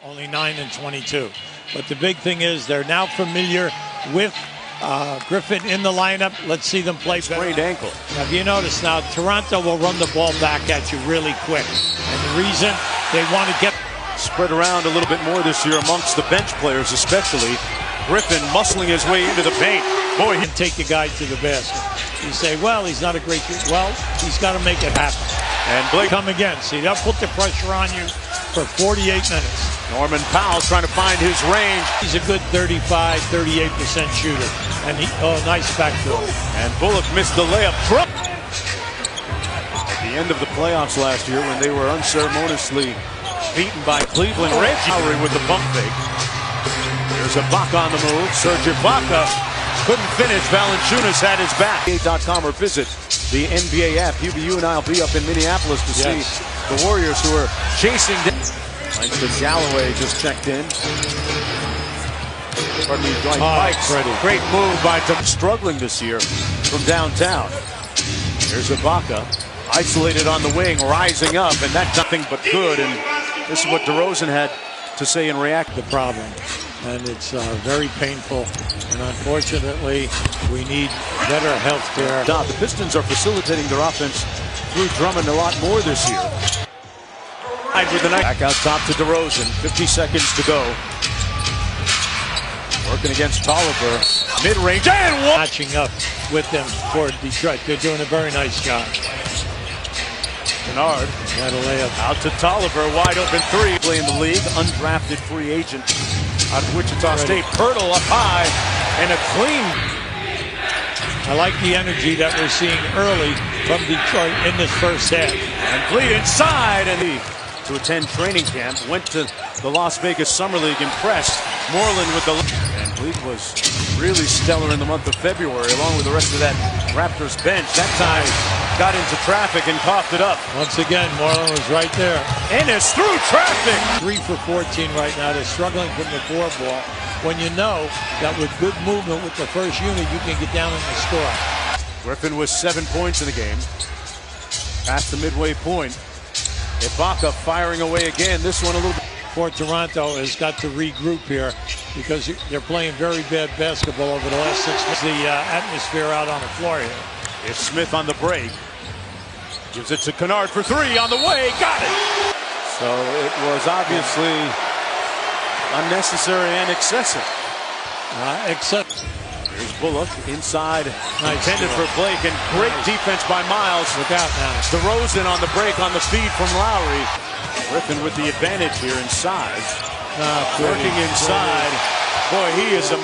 Only 9 and 22. But the big thing is they're now familiar with Griffin in the lineup. Let's see them play better. Sprained ankle. Have you noticed now, Toronto will run the ball back at you really quick. And the reason they want to get Spread around a little bit more this year amongst the bench players especially. Griffin muscling his way into the paint. Boy, he can take the guy to the basket. You say, well, he's not a great shooter. Well, he's got to make it happen. And Blake Come again. See, they'll put the pressure on you for 48 minutes. Norman Powell trying to find his range. He's a good 35, 38% shooter. And nice backdoor. And Bullock missed the layup. At the end of the playoffs last year when they were unceremoniously beaten by Cleveland, Reggie Lowry with the bump fake. There's Ibaka on the move. Serge Ibaka couldn't finish. Valanciunas had his back. NBA.com or visit the NBA app. You and I will be up in Minneapolis to see the Warriors who are chasing down. Langston Galloway just checked in. Pardon me, Dwight Pikes. Great move by them. Struggling this year from downtown. There's Ibaka. Isolated on the wing, rising up, and that's nothing but good. And this is what DeRozan had to say in react. The problem, and it's very painful. And unfortunately, we need better health care. The Pistons are facilitating their offense through Drummond a lot more this year. With the back out top to DeRozan. 50 seconds to go. Working against Tolliver. Mid-range and one. Matching up with them for Detroit. They're doing a very nice job. Kennard had a layup out to Tolliver, wide open three. Play in the league, undrafted free agent out of Wichita State. Pirtle up high and a clean. I like the energy that we're seeing early from Detroit in this first half. And Fleet inside and to attend training camp. Went to the Las Vegas Summer League, impressed. Moreland with the and Fleet was really stellar in the month of February, along with the rest of that Raptors bench. That time got into traffic and coughed it up. Once again, Moreland was right there. Ennis through traffic. 3 for 14 right now. They're struggling from the 4 ball. When you know that with good movement with the first unit, you can get down in the score. Griffin with 7 points in the game. Past the midway point. Ibaka firing away again. This one a little bit. For Toronto has got to regroup here because they're playing very bad basketball over the last 6 months. The atmosphere out on the floor here. It's Smith on the break. Gives it to Kennard for 3 on the way. Got it. So it was obviously unnecessary and excessive. Except here's Bullock inside. Nice intended for Blake and great defense by Miles. Look out now. DeRozan on the break on the feed from Lowry. Griffin with the advantage here inside. Working inside. Boy, he is a...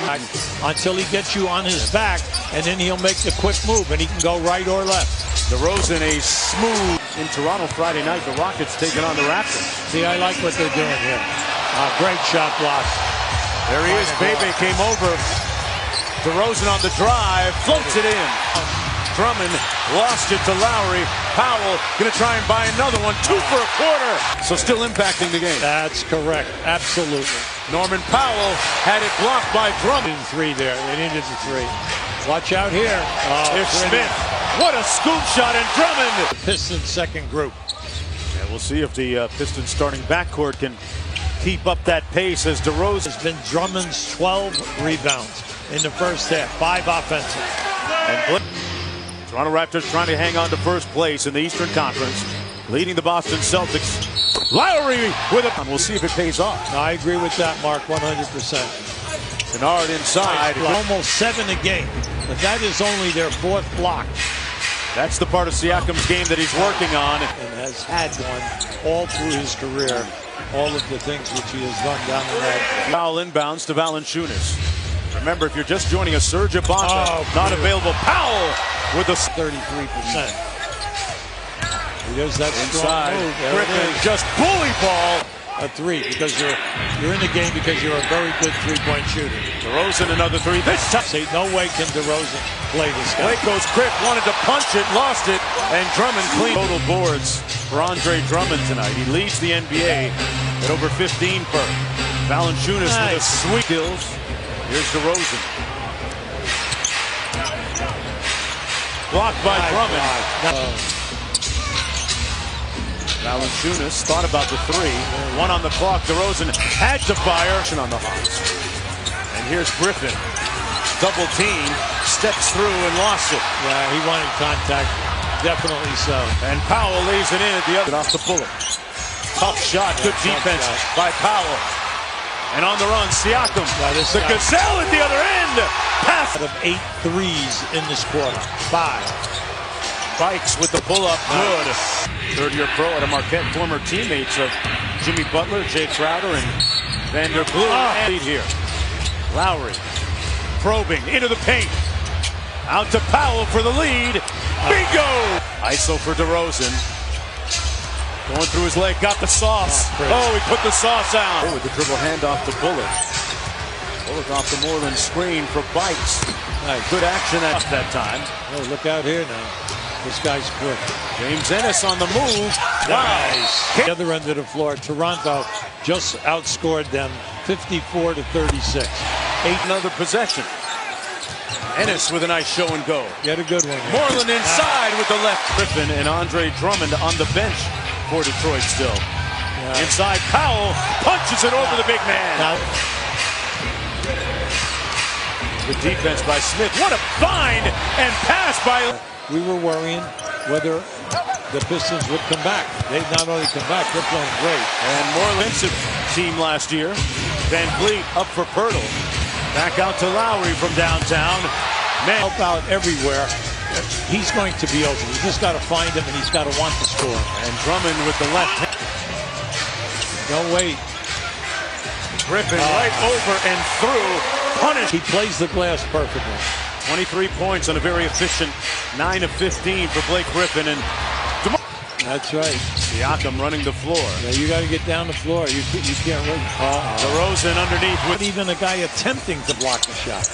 Until he gets you on his back, and then he'll make the quick move, and he can go right or left. DeRozan a smooth... In Toronto Friday night, the Rockets taking on the Raptors. See, I like what they're doing here. Great shot block. There he is. Bebe came over. DeRozan on the drive. Floats it in. Drummond lost it to Lowry. Powell going to try and buy another one. 2 for a quarter. So still impacting the game. That's correct. Absolutely. Norman Powell had it blocked by Drummond. 3 there. They needed the 3. Watch out here. Here's Smith. What a scoop shot, and Drummond. Pistons second group. And we'll see if the Pistons starting backcourt can keep up that pace as DeRozan. Has been Drummond's 12 rebounds in the first half. 5 offensive. And Toronto Raptors trying to hang on to first place in the Eastern Conference, leading the Boston Celtics. Lowry with a... We'll see if it pays off. No, I agree with that, Mark, 100%. Kennard inside. Almost 7 a game, but that is only their 4th block. That's the part of Siakam's game that he's working on. And has had one all through his career. All of the things which he has done down the road. Foul inbounds to Valanciunas. Remember, if you're just joining us, Serge Ibaka, not available. Powell with the 33%. There's that inside. Move. Griffin just bully ball. A 3 because you're in the game because you're a very good 3-point shooter. DeRozan another 3. This time. See, no way can DeRozan play this guy. Blake goes quick, wanted to punch it, lost it, and Drummond clean. Total boards for Andre Drummond tonight. He leads the NBA at over 15 per. Valanciunas with a sweet kills. Here's DeRozan. Blocked by Drummond. Valanciunas thought about the three. One on the clock. DeRozan had to fire. On the Hawks. And here's Griffin. Double team. Steps through and lost it. Yeah, he wanted contact. Definitely so. And Powell lays it in at the other. Off the bullet. Tough shot. Good defense by Powell. And on the run, Siakam. The Gazelle at the other end. Pass. Out of 8 threes in this quarter. 5. Bikes with the pull-up. Good. Third-year pro at a Marquette. Former teammates of Jimmy Butler, Jay Crowder, and Vanderbilt. Lead here. Lowry. Probing into the paint. Out to Powell for the lead. Bingo! ISO for DeRozan. Going through his leg. Got the sauce. Oh, he put the sauce out. With the dribble handoff to Bullock. Bullock off the Moreland screen for Bikes. Nice. Good action at that time. Oh, look out here now. This guy's quick. James Ennis on the move. Nice. The other end of the floor, Toronto just outscored them 54-36. Another possession. Ennis with a nice show and go. Get a good one here. Moreland inside with the left. Griffin and Andre Drummond on the bench for Detroit still. Yeah. Inside, Powell punches it over the big man. Now, good defense by Smith. What a find and pass by... We were worrying whether the Pistons would come back. They've not only come back, they're playing great. And more offensive team last year. Van Vliet up for Pirtle. Back out to Lowry from downtown. Man, help out everywhere. He's going to be open. You just got to find him, and he's got to want to score. And Drummond with the left hand. Don't wait. Griffin right over and through. Punish. He plays the glass perfectly. 23 points on a very efficient 9 of 15 for Blake Griffin. And that's right. Siakam running the floor. Yeah, you got to get down the floor. You can't really. DeRozan underneath. With even a guy attempting to block the shot.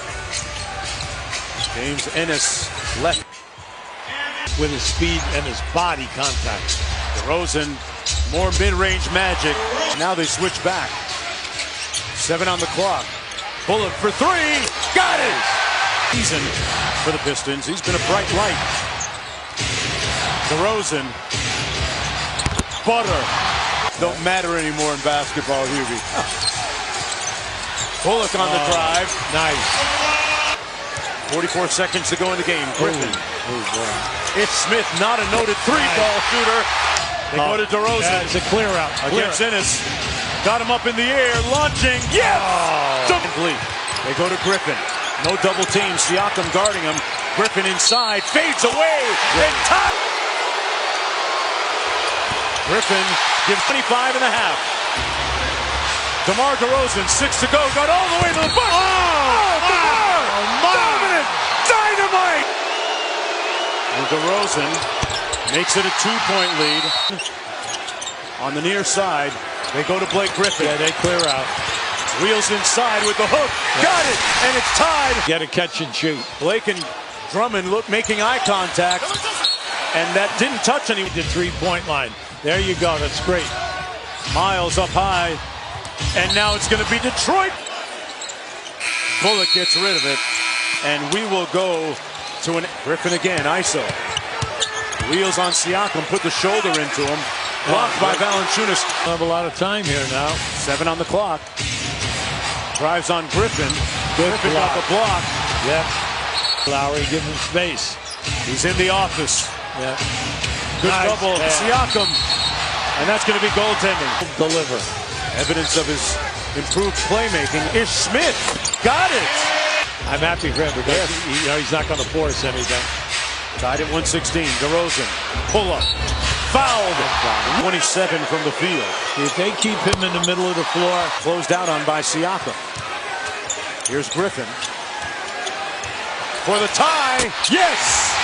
James Ennis left. With his speed and his body contact. DeRozan, more mid-range magic. Now they switch back. 7 on the clock. Bullock for 3. Got it! Season for the Pistons. He's been a bright light. DeRozan. Butter. Don't matter anymore in basketball, Hubie. Bullock on the drive. Nice. 44 seconds to go in the game. Griffin. It's Smith, not a noted three-ball shooter. They go to DeRozan. It's a clear out. Against Ennis. Got him up in the air, launching. Yes! They go to Griffin. No double team. Siakam guarding him. Griffin inside. Fades away. And top. Griffin gives 25 and a half. DeMar DeRozan, 6 to go. Got all the way to the bucket. DeMar! Dominant! Dynamite! And DeRozan makes it a 2-point lead. On the near side, they go to Blake Griffin. Yeah, they clear out. Wheels inside with the hook. Got it! And it's tied. Get a catch and shoot. Blake and Drummond making eye contact. And that didn't touch any. The 3-point line. There you go. That's great. Miles up high. And now it's going to be Detroit. Bullock gets rid of it. And we will go to an Griffin again. ISO. Wheels on Siakam. Put the shoulder into him. Blocked by Valanciunas. Have a lot of time here now. 7 on the clock. Drives on Griffin. Griffin got the block. Yep. Lowry give him space. He's in the office. Yeah. Good double. Siakam. And that's going to be goaltending. Deliver. Evidence of his improved playmaking. Ish Smith. Got it. I'm happy for him because he's not going to force anything. Tied at 116. DeRozan. Pull up. Fouled. 27 from the field. If they keep him in the middle of the floor. Closed out on by Siakam. Here's Griffin. For the tie. Yes!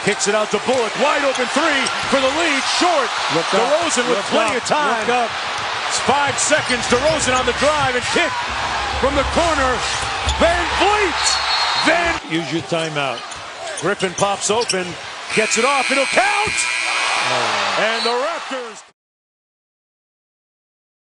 Kicks it out to Bullock. Wide open 3 for the lead. Short. DeRozan with plenty of time. It's 5 seconds. DeRozan on the drive and kick from the corner. Van Vliet. Use your timeout. Griffin pops open. Gets it off. It'll count. And the Raptors.